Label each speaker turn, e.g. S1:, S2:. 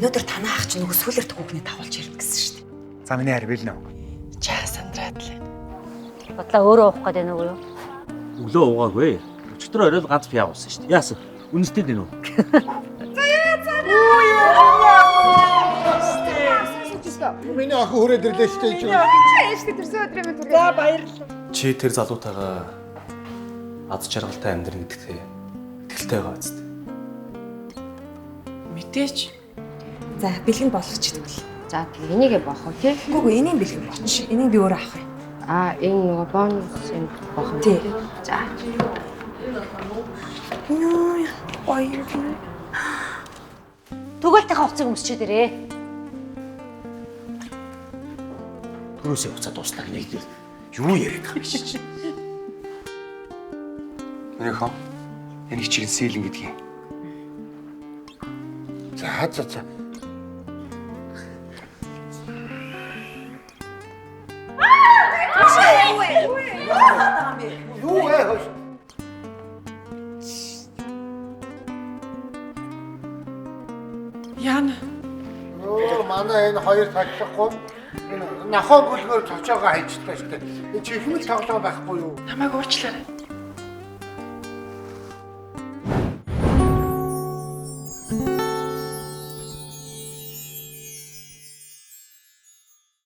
S1: Өнөөдөр танаа ах чинь нөгөө сүлэрт хүүхний тавуулж ирнэ гэсэн шүү дээ.
S2: За миний харь бэлнэ.
S1: Чаа сандраад л.
S3: Бодлоо өөрөө уух гэдэг нь үү?
S4: Өглөө уугаагүй. Өчтөр орой ганц пиа уусан шүү дээ. Яасан? Үнэстэй дээ нөө.
S2: Миний ах хүрээд ирлээ шүү дээ.
S1: За баярлалаа.
S5: Чи тэр залуутайгаа аз жаргалтай амьдрын гэдэгтээ итгэлтэй байгаа биз дээ.
S1: Мэдээч. За бэлгэн болгочихдаг л.
S6: За энийгээ бох уу тий?
S1: Үгүй энийг бэлгэн боч. Энийг би өөрөө авах юм.
S6: Энэ нөгөө бонус энэ бох юм.
S1: Тий.
S6: За.
S1: Йоо, баяр.
S3: Түгэлтийн хувцсыг өмсчээд ирээ.
S4: Түрөөсөө уцаа дуслаа гэнэ. Юу яриад байгаа юм шиг.
S2: Өнөөхөө энэ чинь сэлэн гэдгийг. За. Юу вэ?
S1: Яна.
S2: Манай энэ хоёр таглахгүй энэ нохоо бүлгөр цочоогоо хайчихлаа шүү дээ. Чи их мэд тоглоо байхгүй юу?
S1: Намайг уучлаарай.